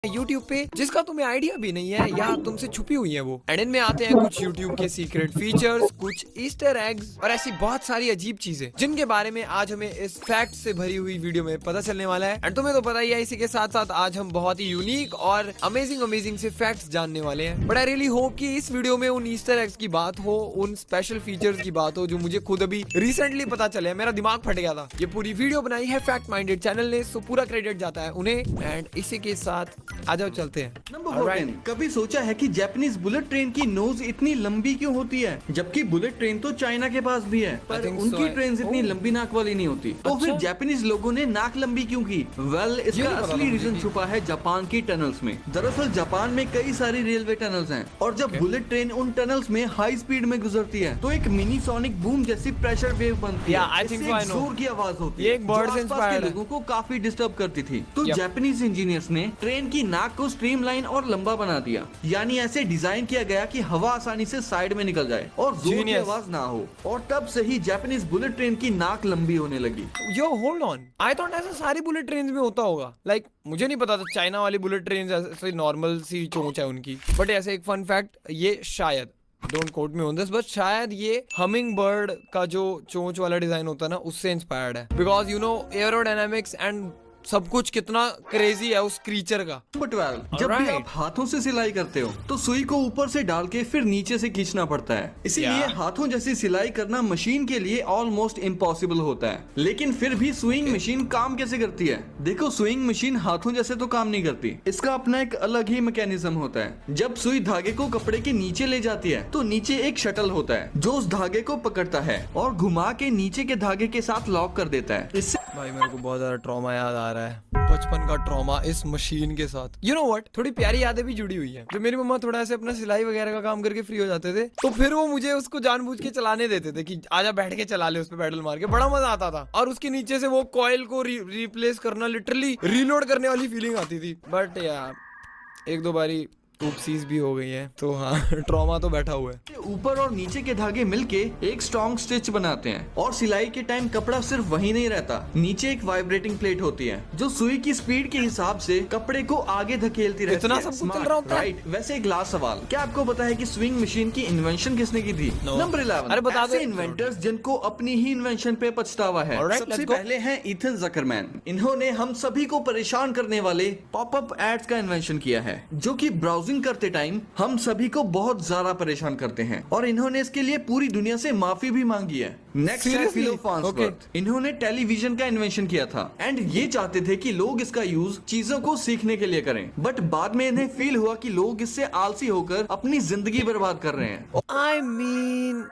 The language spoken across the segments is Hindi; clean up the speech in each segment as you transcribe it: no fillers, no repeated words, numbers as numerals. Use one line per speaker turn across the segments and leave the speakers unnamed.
यूट्यूब पे जिसका तुम्हें आइडिया भी नहीं है या तुमसे छुपी हुई है वो। एंड इनमें आते हैं कुछ यूट्यूब के सीक्रेट फीचर्स, कुछ ईस्टर एग्स और ऐसी बहुत सारी अजीब चीजें जिनके बारे में आज हमें इस फैक्ट से भरी हुई वीडियो में पता चलने वाला है। एंड तुम्हें तो पता ही है, इसी के साथ साथ आज हम बहुत ही यूनिक और अमेजिंग से फैक्ट्स जानने वाले हैं। बट आई रियली होप कि इस वीडियो में उन ईस्टर एग्स की बात हो, उन स्पेशल फीचर्स की बात हो जो मुझे खुद अभी रिसेंटली पता चले। मेरा दिमाग फट गया था। ये पूरी वीडियो बनाई है फैक्ट माइंडेड चैनल ने, सो पूरा क्रेडिट जाता है उन्हें। एंड इसी के साथ आ जाओ चलते हैं।
नंबर 14, कभी सोचा है कि जापानीज बुलेट ट्रेन की नोज इतनी लंबी क्यों होती है, जबकि बुलेट ट्रेन तो चाइना के पास भी है, पर उनकी ट्रेन इतनी लंबी नाक वाली नहीं होती। तो फिर जापानीज लोगों ने नाक लंबी क्यों की? वेल, इसका असली रीजन छुपा है जापान की टनल्स में। दरअसल जापान में कई सारी रेलवे टनल्स हैं और जब बुलेट ट्रेन उन टनल्स में हाई स्पीड में गुजरती है तो एक मिनी सोनिक बूम जैसी प्रेशर वेव बनती है। इससे एक जोर की आवाज होती है जो आसपास के लोगों को काफी डिस्टर्ब करती थी। तो जापानीज इंजीनियर्स ने ट्रेन की नाक को स्ट्रीमलाइन और लंबा बना दिया, यानी ऐसे डिजाइन किया गया कि हवा आसानी से साइड में निकल जाए और जोर की आवाज ना हो। और तब से ही जापानीज बुलेट ट्रेन की नाक लंबी होने लगी।
यो होल्ड ऑन, आई थॉट ऐसा सारी बुलेट ट्रेन में होता होगा। लाइक मुझे नहीं पता था चाइना वाली बुलेट ट्रेन ऐसे नॉर्मल सी चोंच है उनकी। बट ऐसे एक फन फैक्ट, ये शायद don't quote me on this, but शायद ये हमिंग बर्ड का जो चोंच वाला डिजाइन होता है ना, उससे इंस्पायर्ड है। Because you know aerodynamics and सब कुछ कितना क्रेजी है उस क्रीचर का।
नंबर 12, जब भी आप हाथों से सिलाई करते हो तो सुई को ऊपर से डाल के फिर नीचे से खींचना पड़ता है। इसीलिए हाथों जैसी सिलाई करना मशीन के लिए ऑलमोस्ट इम्पॉसिबल होता है। लेकिन फिर भी स्विंग मशीन काम कैसे करती है? देखो, स्विंग मशीन हाथों जैसे तो काम नहीं करती। इसका अपना एक अलग ही मैकेनिज्म होता है। जब सुई धागे को कपड़े के नीचे ले जाती है तो नीचे एक शटल होता है जो उस धागे को पकड़ता है और घुमा के नीचे के धागे के साथ लॉक कर देता है। इससे
भाई मेरे को बहुत ज्यादा ट्रॉमा याद आ रहा है, बचपन का ट्रॉमा इस मशीन के साथ। यू नो व्हाट, थोड़ी प्यारी यादें भी जुड़ी हुई हैं। जब मेरी मम्मा थोड़ा ऐसे अपना सिलाई वगैरह का काम करके फ्री हो जाते थे तो फिर वो मुझे उसको जानबूझ के चलाने देते थे कि आजा बैठ के चला ले, उस पे पेडल मार के। बड़ा मजा आता था। और उसके नीचे से वो कॉइल को रिप्लेस करना, लिटरली रीलोड करने वाली फीलिंग आती थी। बट यार एक दो बारी टूपसीज भी हो गई है, तो हाँ ट्रॉमा तो बैठा हुआ है।
ऊपर और नीचे के धागे मिलके एक स्ट्रॉन्ग स्टिच बनाते हैं और सिलाई के टाइम कपड़ा सिर्फ वही नहीं रहता, नीचे एक वाइब्रेटिंग प्लेट होती है जो सुई की स्पीड के हिसाब से कपड़े को आगे धकेलती रहती है।
इतना सब कुछ चल रहा होता है।
राइट। वैसे एक लास्ट सवाल, क्या आपको पता है कि स्विंग मशीन की इन्वेंशन किसने की थी? नंबर 11,
अरे बता दो।
इन्वेंटर्स जिनको अपनी ही इन्वेंशन पे पछतावा है। सबसे पहले हैं ईथन जकरमैन। इन्होंने हम सभी को परेशान करने वाले पॉपअप एड्स का इन्वेंशन किया है, जो कि ब्राउजिंग करते टाइम हम सभी को बहुत ज्यादा परेशान करते हैं और इन्होंने इसके लिए पूरी दुनिया से माफी भी मांगी है। नेक्स्ट है फिलो फार्न्सवर्थ। इन्होंने टेलीविजन का इन्वेंशन किया था एंड ये चाहते थे कि लोग इसका यूज चीजों को सीखने के लिए करें, बट बाद में इन्हें फील हुआ कि लोग इससे आलसी होकर अपनी जिंदगी बर्बाद कर रहे हैं।
I mean,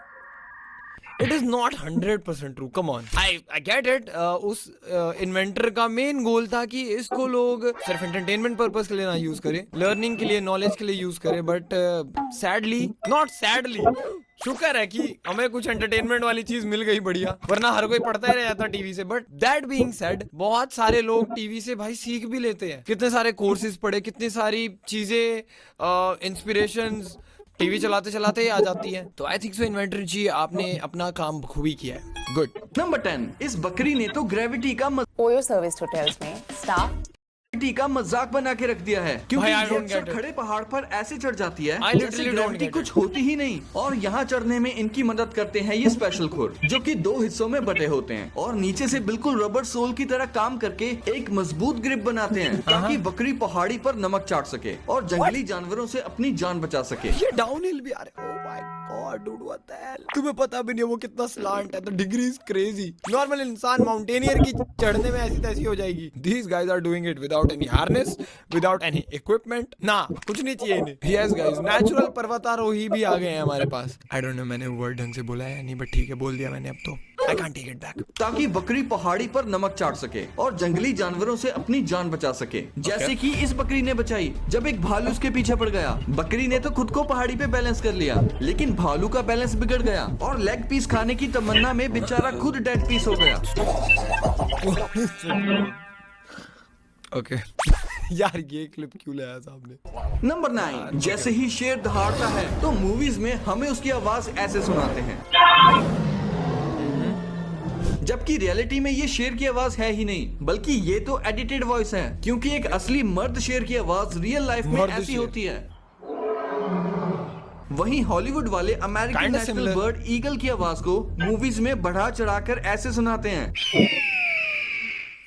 it is not 100% true. Come on, I get it. उस इन्वेंटर का मेन गोल था कि इसको लोग सिर्फ एंटरटेनमेंट पर्पस के लिए ना यूज करें, लर्निंग के लिए, नॉलेज के लिए यूज करें। बट सैडली, नॉट सैडली, शुक्र है कि हमें कुछ एंटरटेनमेंट वाली चीज मिल गई बढ़िया, वरना हर कोई पढ़ता ही रह जाता टीवी से। बट दैट बीइंग सेड, बहुत सारे लोग टीवी से भाई सीख भी लेते हैं। कितने सारे कोर्सेज पढ़े, कितनी सारी चीजें, इंस्पिरेशंस टीवी चलाते चलाते ही आ जाती है। तो आई थिंक सो इन्वेंटर जी, आपने अपना काम खूबी किया है। गुड।
नंबर 10, इस बकरी ने तो ग्रेविटी का
ओयो सर्विस होटल्स में स्टाफ
का मजाक बना के रख दिया है, क्योंकि ये अक्सर खड़े पहाड़ पर ऐसे चढ़ जाती है जैसे ग्रेविटी कुछ होती ही नहीं। और यहाँ चढ़ने में इनकी मदद करते हैं ये स्पेशल खुर, जो कि 2 हिस्सों में बटे होते हैं और नीचे से बिल्कुल रबर सोल की तरह काम करके एक मजबूत ग्रिप बनाते हैं, ताकि बकरी पहाड़ी पर नमक चाट सके और जंगली जानवरों से अपनी जान बचा सके।
ये डाउनहिल भी आ रहे। Oh my God dude, what the hell. तुम्हें पता भी नहीं वो कितना स्लांट है। The degree is crazy. Normal इंसान माउंटेनियर की चढ़ने में ऐसी तैसी हो जाएगी। These guys are doing it without any harness, without any equipment, ना कुछ नहीं चाहिए इन्हें। Yes guys, natural पर्वतारोही भी आ गए हैं हमारे पास। I don't know मैंने वर्ड ढंग से बोला है नहीं, बट ठीक है बोल दिया मैंने अब तो। I can't take it back.
ताकि बकरी पहाड़ी पर नमक चाट सके और जंगली जानवरों से अपनी जान बचा सके, जैसे कि इस बकरी ने बचाई जब एक भालू उसके पीछे पड़ गया। बकरी ने तो खुद को पहाड़ी पे बैलेंस कर लिया, लेकिन भालू का बैलेंस बिगड़ गया और लेग पीस खाने की तमन्ना में बेचारा खुद डेड पीस हो गया।
ओके यार ये क्लिप क्यों लाया सामने?
नंबर 9, जैसे ही शेर दहाड़ता है तो मूवीज में हमें उसकी आवाज ऐसे सुनाते हैं। जबकि रियलिटी में ये शेर की आवाज है ही नहीं, बल्कि ये तो एडिटेड वॉइस है, क्योंकि एक असली मर्द शेर की आवाज रियल लाइफ में ऐसी होती है। वहीं हॉलीवुड वाले अमेरिकन नेशनल बर्ड ईगल की आवाज को मूवीज में बढ़ा चढ़ाकर ऐसे सुनाते हैं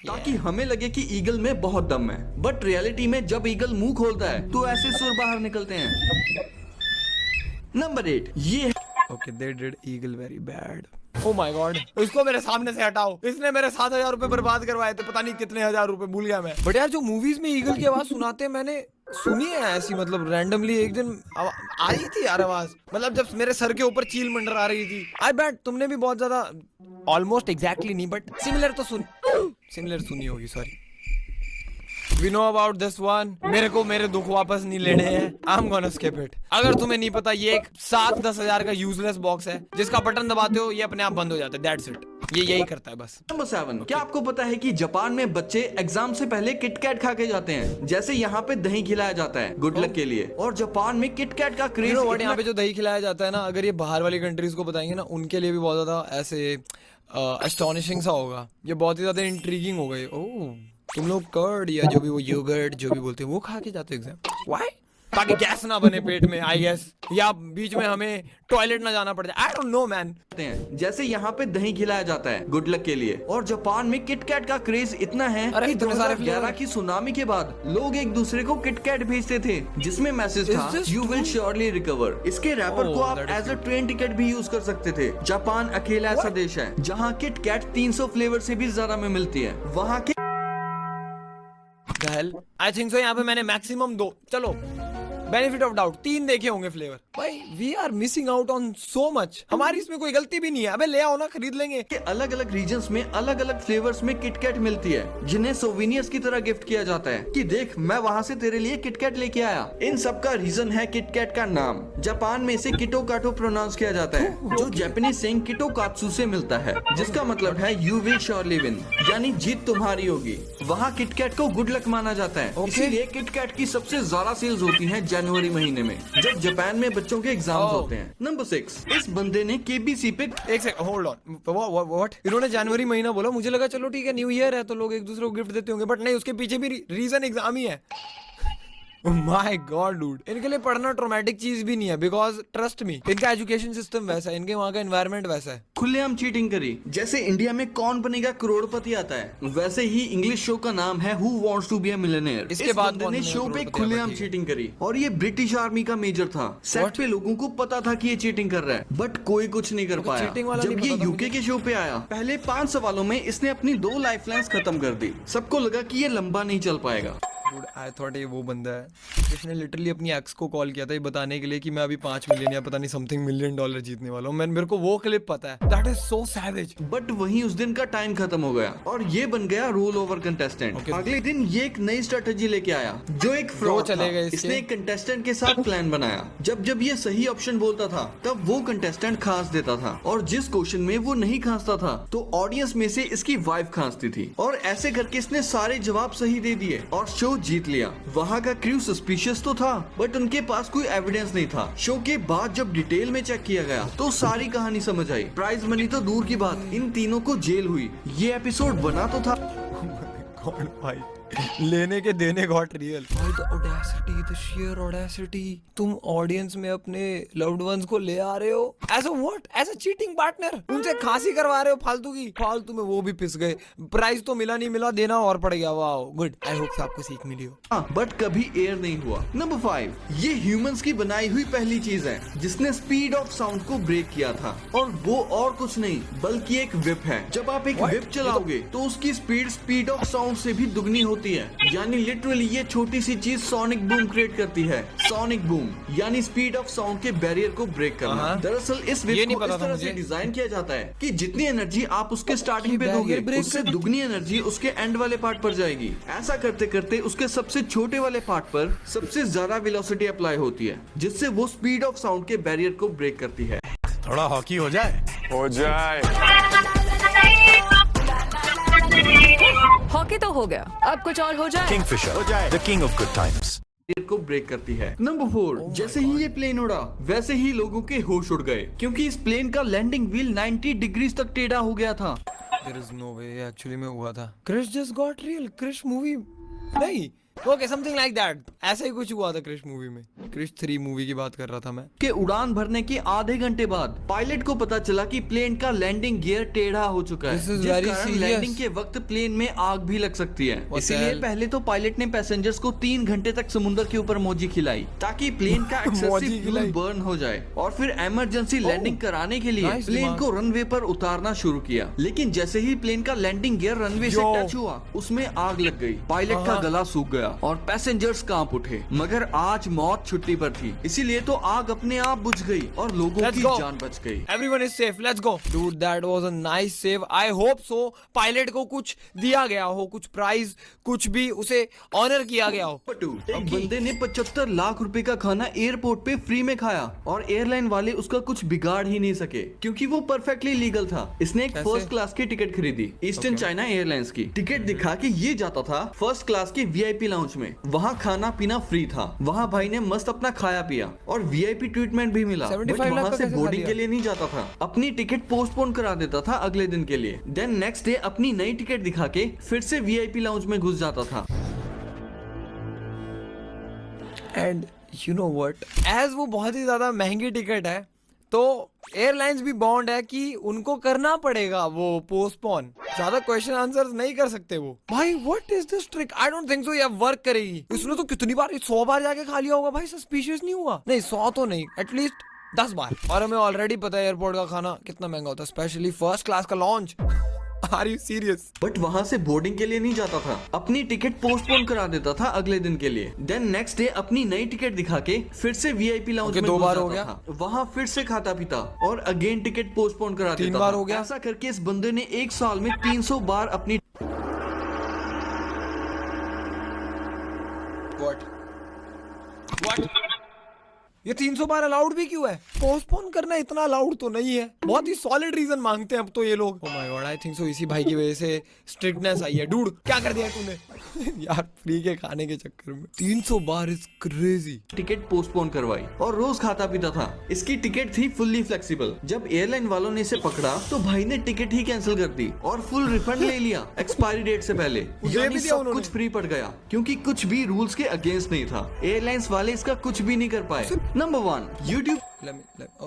ताकि हमें लगे कि ईगल में बहुत दम है, बट रियलिटी में जब ईगल मुंह खोलता है तो ऐसे सुर बाहर निकलते हैं। नंबर 8, ये
okay they did eagle very bad. Oh my God, इसको मेरे सामने से हटाओ, इसने मेरे 7,000 रुपए बर्बाद करवाए थे, पता नहीं कितने हजार रुपए भूल गया मैं। बट यार जो मूवीज में ईगल की आवाज सुनाते हैं मैंने सुनी है ऐसी, मतलब रैंडमली एक दिन आ रही थी यार आवाज, मतलब जब मेरे सर के ऊपर चील मंडरा रही थी। आई बैट तुमने भी बहुत ज्यादा ऑलमोस्ट एग्जैक्टली नहीं बट सिमिलर तो सिमिलर सुनी होगी। Sorry, We know about this one. मेरे दुख वापस नहीं लेने हैं। I'm gonna skip it. अगर तुम्हें नहीं पता, ये एक 7-10 हजार का यूजलेस बॉक्स है जिसका बटन दबाते हो ये अपने आप बंद हो जाता है। That's it. ये यही करता है बस।
नंबर 7, क्या आपको पता है कि जापान में बच्चे एग्जाम से पहले किटकैट खा के जाते हैं, जैसे यहाँ पे दही खिलाया जाता है गुड लक के लिए। और जापान में किटकैट का क्रेज
यहाँ पे जो दही खिलाया जाता है ना, अगर ये बाहर वाली कंट्रीज को बताएंगे ना, उनके लिए भी बहुत ज्यादा ऐसे एस्टोनिशिंग सा होगा। ये बहुत ही ज्यादा इंट्रीगिंग हो गई। ओह, तुम लोग कर्ड या जो भी वो योगर्ट जो भी बोलते हैं वो खा के जाते हो एग्जाम, व्हाई? ताकि गैस ना बने पेट में, आई गेस, या बीच में हमें टॉयलेट ना जाना पड़ जाए। I don't know man.
जैसे यहाँ पे दही खिलाया जाता है गुड लक के लिए। और जापान में किटकैट का क्रेज इतना है कि 2011 की सुनामी के बाद लोग एक दूसरे को किटकैट भेजते थे जिसमें मैसेज था यू विल श्योरली रिकवर। इसके रैपर को आप एज अ ट्रेन टिकट भी यूज कर सकते थे। जापान अकेला ऐसा देश है जहाँ किटकैट 300 फ्लेवर से भी ज्यादा में मिलती है। वहाँ के
आई थिंक सो यहाँ पे मैंने मैक्सिमम 2, चलो बेनिफिट ऑफ डाउट 3 देखे होंगे फ्लेवर। भाई we are missing out on so much. हमारी इसमें कोई गलती भी नहीं है। अबे ले आओ ना, खरीद लेंगे।
अलग अलग रीजन्स में अलग अलग फ्लेवर्स में किटकैट मिलती है जिन्हें सोवेनियर्स की तरह गिफ्ट किया जाता है कि देख मैं वहाँ से तेरे लिए किटकैट लेके आया। इन सब का रीजन है किटकैट का नाम। जापान में इसे किटो काटो प्रोनाउंस किया जाता है, जो जापानीज सेइंग किटो कात्सु से मिलता है, जिसका मतलब है यू विल श्योरली विन, यानी जीत तुम्हारी होगी। वहाँ किटकैट को गुड लक माना जाता है, इसीलिए किटकैट की सबसे ज्यादा सेल्स होती है जनवरी महीने में, जब जापान में बच्चों के एग्जाम्स होते हैं। नंबर 6, इस बंदे ने केबीसी पे
एक सेकंड होल्ड ऑन, व्हाट? इन्होंने जनवरी महीना बोला, मुझे लगा चलो ठीक है न्यू ईयर है तो लोग एक दूसरे को गिफ्ट देते होंगे, बट नहीं, उसके पीछे भी रीजन एग्जाम ही है। माय गॉड डूड, इनके लिए पढ़ना ट्रॉमेटिक चीज भी नहीं है, बिकॉज ट्रस्ट मी इनका एजुकेशन सिस्टम वैसा है, इनके वहाँ का एनवायरनमेंट वैसा है।
खुलेआम चीटिंग करी। जैसे इंडिया में कौन बनेगा करोड़पति आता है, वैसे ही इंग्लिश शो का नाम है who wants to be a millionaire.
इसके बाद
ने शो पे खुलेआम चीटिंग करी और ये ब्रिटिश आर्मी का मेजर था। सेट पे लोगों को पता था कि ये चीटिंग कर रहा है, बट कोई कुछ नहीं कर पाया। जब ये यूके के शो पे आया, पहले 5 सवालों में इसने अपनी 2 लाइफलाइंस खत्म कर दी। सबको लगा कि ये लंबा नहीं चल पाएगा।
आई थॉट ये वो बंदा है जिसने लिटरली अपनी एक्स को कॉल किया था ये बताने के लिए कि मैं अभी 5 मिलियन या पता नहीं समथिंग मिलियन डॉलर जीतने वाला हूँ। मेरे को वो क्लिप पता है। That is so savage.
But वहीं उस दिन का टाइम खत्म हो गया और ये बन गया रोल ओवर कंटेस्टेंट। अगले दिन ये एक नई स्ट्रेटेजी लेके आया जो एक फ्रॉड था। इसने एक कंटेस्टेंट के साथ प्लान बनाया। जब ये सही ऑप्शन बोलता था तब वो कंटेस्टेंट खांस देता था, और जिस क्वेश्चन में वो नहीं खांसता था तो ऑडियंस में से इसकी वाइफ खांसती थी, और ऐसे करके इसने सारे जवाब सही दे दिए और शो जीत लिया। वहाँ का क्रू सस्पिशियस तो था, बट उनके पास कोई एविडेंस नहीं था। शो के बाद जब डिटेल में चेक किया गया तो सारी कहानी समझ आई। प्राइज मनी तो दूर की बात, इन तीनों को जेल हुई। ये एपिसोड बना तो था
गॉड भाई, लेने के देने गॉट रियल भाई। The audacity, the share audacity, तुम ऑडियंस में अपने लव्ड वंस को ले आ रहे हो as a what, as a cheating partner. उनसे खांसी करवा रहे हो फालतू की। फालतू में वो भी पिस गए। प्राइस तो मिला नहीं मिला, देना और पड़ गया। वाओ गुड, आई होप आपको सीख मिली हो।
बट कभी एयर नहीं हुआ। नंबर 5, ये ह्यूमंस की बनाई हुई पहली चीज है जिसने स्पीड ऑफ साउंड को ब्रेक किया था, और वो और कुछ नहीं बल्कि एक विप है। जब आप एक विप चलाओगे तो उसकी स्पीड ऑफ साउंड से भी दुगनी होती है, यानी लिटरली ये छोटी सी चीज सोनिक बूम क्रिएट करती है। सोनिक बूम यानी स्पीड ऑफ साउंड के बैरियर को ब्रेक करना। दरअसल इस विप को इस तरह से डिजाइन किया जाता है कि जितनी एनर्जी आप उसके स्टार्टिंग पे दोगे उससे दुगनी एनर्जी उसके एंड वाले पार्ट पर जाएगी। ऐसा करते करते उसके सबसे छोटे वाले पार्ट पर सबसे ज्यादा वेलोसिटी अप्लाई होती है, जिससे वो स्पीड ऑफ साउंड के बैरियर को ब्रेक करती है।
थोड़ा हॉकी हो जाए।
हॉकी तो हो गया, अब कुछ और हो जाए।
किंगफिशर हो जाए, the king of good times
को ब्रेक करती है। नंबर 4, जैसे ही ये प्लेन उड़ा वैसे ही लोगों के होश उड़ गए, क्योंकि इस प्लेन का लैंडिंग व्हील 90 डिग्रीज तक टेढ़ा हो गया था।
There is no way actually में हुआ था. Krish just got real. Krish movie नहीं. Okay something like that. ऐसा ही कुछ हुआ था क्रिश मूवी में. क्रिश 3 मूवी की बात कर रहा था मैं.
के उड़ान भरने के आधे घंटे बाद पायलट को पता चला कि प्लेन का लैंडिंग गियर टेढ़ा हो चुका है, जिस कारण लैंडिंग के वक्त प्लेन में आग भी लग सकती है. इसीलिए पहले तो पायलट ने पैसेंजर्स को 3 घंटे तक समुद्र के ऊपर मौजी खिलाई ताकि प्लेन का एक्सेसिव फ्यूल बर्न हो जाए, और फिर इमरजेंसी लैंडिंग कराने के लिए प्लेन को रनवे पर उतारना शुरू किया. लेकिन जैसे ही प्लेन का लैंडिंग गियर रनवे से टच हुआ, उसमें आग लग गई. पायलट का गला सूख गया और पैसेंजर्स कांप उठे. मगर आज मौत छुट्टी पर थी, इसीलिए तो आग अपने आप बुझ गई और लोगों की जान बच गई.
Everyone is safe. Let's go. Dude, that was a nice save. I hope so. Pilot को कुछ दिया गया हो, कुछ प्राइज, कुछ भी उसे ऑनर किया गया हो.
एक बंदे ने 75 लाख रुपए का खाना एयरपोर्ट पे फ्री में खाया और एयरलाइन वाले उसका कुछ बिगाड़ ही नहीं सके क्योंकि वो परफेक्टली लीगल था. इसने एक फर्स्ट क्लास की टिकट खरीदी ईस्टर्न चाइना एयरलाइंस की. टिकट दिखा के ये जाता था फर्स्ट क्लास के वीआईपी लाउंज में. वहाँ खाना पीना फ्री था. वहाँ भाई ने मस्त अपना खाया पिया और वीआईपी ट्रीटमेंट भी मिला. बट वहाँ से बोर्डिंग के लिए नहीं जाता था, अपनी टिकट पोस्टपोन करा देता था अगले दिन के लिए. देन नेक्स्ट डे अपनी नई टिकट दिखा के फिर से वीआईपी लाउंज में घुस जाता था.
And you know what, as वो बहुत ही ज्यादा महंगी टिकट है तो एयरलाइंस भी बॉन्ड है कि उनको करना पड़ेगा वो पोस्टपोन. ज्यादा क्वेश्चन आंसर्स नहीं कर सकते वो. भाई what is this trick? I don't think so ये वर्क करेगी. इसने तो कितनी बार 100 बार जाके खा लिया होगा भाई. सस्पिशियस नहीं हुआ? नहीं 100 तो नहीं, एटलीस्ट 10 बार. और हमें ऑलरेडी पता है एयरपोर्ट का खाना कितना महंगा होता है, स्पेशली फर्स्ट क्लास का launch. Are you serious?
But वहाँ से बोर्डिंग के लिए नहीं जाता था, अपनी टिकट पोस्टपोन करा देता था अगले दिन के लिए. देन नेक्स्ट डे अपनी नई टिकट दिखा के फिर से वीआईपी लाउंज में
2 बार हो
घुस
गया.
जाता था. वहाँ फिर से खाता पीता और अगेन टिकट पोस्टपोन करा देता
3 बार
था.
हो गया.
ऐसा करके इस बंदे ने 1 साल में 300 बार अपनी
What? ये 300 बार अलाउड भी क्यों है? पोस्टपोन करना इतना अलाउड तो नहीं है. बहुत ही सॉलिड रीजन मांगते हैं अब तो ये लोग. ओह my God, I think so इसी भाई की वजह से स्ट्रिक्टनेस आई है. डूड क्या कर दिया तूने? यार फ्री के खाने के चक्कर में 300 bar is crazy.
Ticket postpone करवाई और रोज खाता पीता था. इसकी टिकट थी फुल्ली फ्लेक्सिबल. जब एयरलाइन वालों ने इसे पकड़ा तो भाई ने टिकट ही कैंसिल कर दी और फुल रिफंड ले लिया एक्सपायरी डेट से पहले. यानी सब कुछ फ्री पड़ गया क्योंकि कुछ भी रूल्स के अगेंस्ट नहीं था. एयरलाइंस वाले इसका कुछ भी नहीं कर पाए. Number 1 YouTube.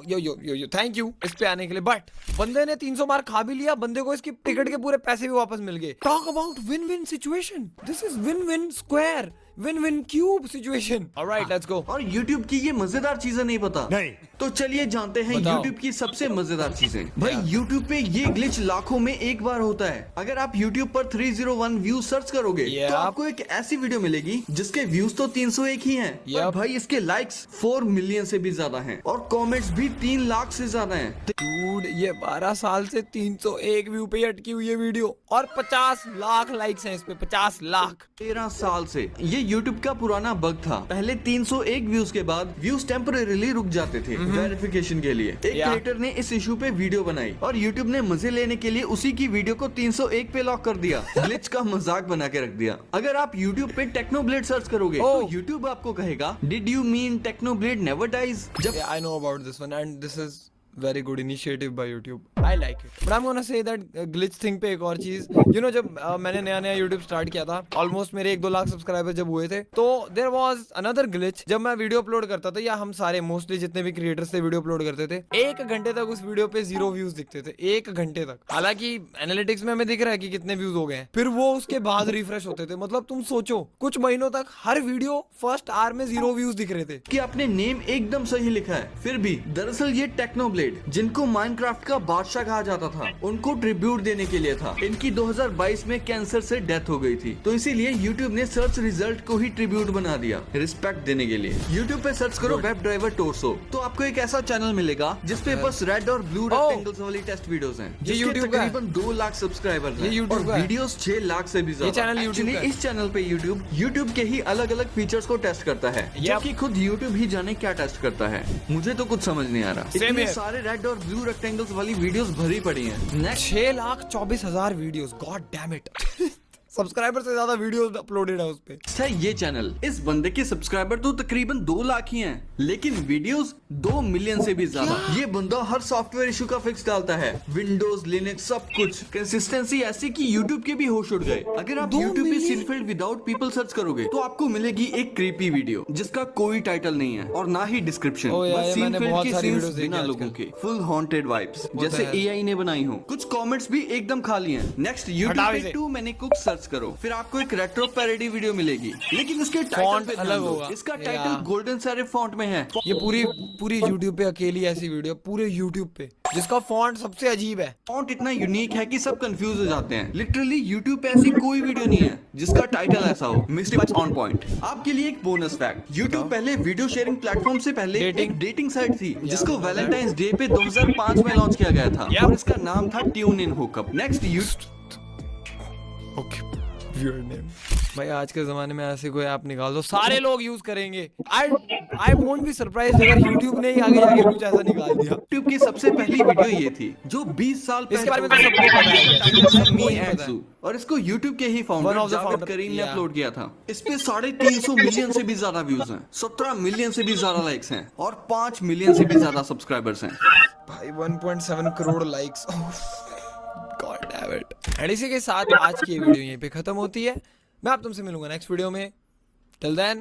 Yo thank you इस पे आने के लिए. बट बंदे ने 300 बार खा भी लिया, बंदे को इसकी टिकट के पूरे पैसे भी वापस मिल गए. Talk about win win situation. This is win win square, win win cube situation. Alright let's go.
और YouTube की ये मजेदार चीजें नहीं पता?
नहीं.
तो चलिए जानते हैं
बताओ.
YouTube की सबसे मजेदार चीजें. भाई YouTube पे ये ग्लिच लाखों में एक बार होता है. अगर आप YouTube पर 301 व्यूज सर्च करोगे तो आपको एक ऐसी वीडियो मिलेगी जिसके व्यूज तो 301 ही हैं. पर भाई इसके लाइक्स 4 मिलियन से भी ज्यादा हैं और कमेंट्स भी 3 लाख से ज्यादा हैं.
डूड ये 12 साल से 301 व्यू पे अटकी हुई है वीडियो और 50 लाख लाइक्स हैं इस पे. 50 लाख
13 साल से. ये YouTube का पुराना बग था. पहले 301 व्यूज के बाद व्यूज टेम्परेरीली रुक जाते थे वेरिफिकेशन के लिए. एक क्रिएटर ने इस इशू पे वीडियो बनाई और YouTube ने मजे लेने के लिए उसी की वीडियो को 301 पे लॉक कर दिया. ग्लिच का मजाक बना के रख दिया. अगर आप YouTube पे टेक्नोब्लेड सर्च करोगे तो YouTube आपको कहेगा did you mean Technoblade never dies. जब
I know about this one and this is very good initiative by YouTube. I like it. But I'm gonna say that glitch thing पे एक और चीज, you know जब मैंने नया YouTube स्टार्ट किया था, ऑलमोस्ट मेरे 1-2 लाख सब्सक्राइबर जब हुए थे, तो there was another glitch. जब मैं वीडियो अपलोड करता था या हम सारे मोस्टली जितने भी क्रिएटर्स थे वीडियो अपलोड करते थे, 1 घंटे तक उस वीडियो पे 0 व्यूज दिखते थे. 1 घंटे तक. हालांकि एनालिटिक्स में हमें दिख रहा है कि कितने व्यूज हो गए हैं, फिर वो उसके बाद रिफ्रेश होते थे. मतलब तुम सोचो कुछ महीनों तक हर वीडियो फर्स्ट आवर में 0 व्यूज दिख रहे थे.
कि आपने नेम एकदम सही लिखा है, फिर भी दरअसल ये टेक्नोब्लेड जिनको माइनक्राफ्ट का बादशाह कहा जाता था उनको ट्रिब्यूट देने के लिए था. इनकी 2022 में कैंसर से डेथ हो गई थी, तो इसीलिए YouTube ने सर्च रिजल्ट को ही ट्रिब्यूट बना दिया रिस्पेक्ट देने के लिए. YouTube पे सर्च करो वेब ड्राइवर टोर्सो, तो आपको एक ऐसा चैनल मिलेगा जिसपे बस रेड और ब्लू रेक्टेंगल्स वाली टेस्ट वीडियोस हैं. जिसके तकरीबन 2 लाख सब्सक्राइबर्स हैं और वीडियोस 6 लाख से भी ज्यादा. एक्चुअली इस चैनल पे YouTube के ही अलग अलग फीचर्स को टेस्ट करता है, जबकि खुद YouTube ही जाने क्या टेस्ट करता है. मुझे तो कुछ समझ नहीं आ रहा. इतने सारे रेड और ब्लू रेक्टेंगल्स वाली वीडियोस भरी पड़ी हैं.
6,24,000 videos. God damn it. Subscriber से ज्यादा वीडियोस अपलोडेड है उस पे।
है ये चैनल। इस बंदे के सब्सक्राइबर तो तकरीबन 2 लाख ही हैं, लेकिन वीडियोस 2 मिलियन से भी ज्यादा। ये बंदा हर सॉफ्टवेयर इशू का फिक्स डालता है, विंडोज, लिनक्स, सब कुछ। कंसिस्टेंसी ऐसी कि यूट्यूब के भी होश उड़ गए। अगर आप यूट्यूब पे सीनफील्ड विदाउट पीपल सर्च करोगे तो आपको मिलेगी एक क्रीपी वीडियो जिसका कोई टाइटल नहीं है और ना ही डिस्क्रिप्शन।
ओ यार,
बस
ये मैंने
सीनफील्ड
बहुत
के
सारी
सीन्स
वीडियोस देखी
बिना
आजकल।
लोगों के, फुल हॉन्टेड वाइब्स जैसे
है।
एआई ने बनाई हो। कुछ कमेंट्स भी एकदम खाली हैं। नेक्स्ट यूट्यूब
हटाओ
पे
इसे।
2 मैनी कुक सर्च करो, फिर आपको एक रेट्रो पैरोडी वीडियो मिलेगी, लेकिन उसके टाइटल
Font
पे ध्यान
अलग
दो।
होगा।
इसका
या।
टाइटल गोल्डन सेरिफ फॉन्ट में है।
ये पूरी YouTube पे अकेली ऐसी वीडियो, पूरे YouTube पे जिसका फॉन्ट सबसे अजीब है।
फॉन्ट इतना यूनिक है कि सब कंफ्यूज हो जाते हैं। लिटरली यूट्यूब पे ऐसी कोई वीडियो नहीं है जिसका टाइटल ऐसा हो। Mister on point. आपके लिए एक बोनस फैक्ट, यूट्यूब पहले वीडियो शेयरिंग प्लेटफॉर्म से पहले एक डेटिंग साइट थी जिसको वैलेंटाइंस डे पे 2005 में लॉन्च किया गया था और इसका नाम था tune in hookup. Next
okay, weird name. भाई आज के जमाने में ऐसे कोई ऐप निकाल दो, सारे लोग यूज करेंगे। आई वोंट बी सरप्राइज्ड अगर YouTube ने ही आगे जाके कुछ ऐसा निकाल दिया।
यूट्यूब की सबसे पहली वीडियो ये थी जो 20 साल
इसके बारे में तो सबको पता है।
मी एंसू, और इसको YouTube के ही
One
founder
of the
Javed
founder,
करीम ने
yeah.
अपलोड किया था। इस पे 350 मिलियन से भी ज्यादा व्यूज हैं, 17 मिलियन से भी ज्यादा लाइक्स हैं और 5 मिलियन से भी ज्यादा सब्सक्राइबर्स हैं।
भाई 1.7 crore likes, god damn it. And इसी के साथ आज की ये वीडियो यहीं पे खत्म होती है। मैं आप तुमसे मिलूंगा नेक्स्ट वीडियो में। Till then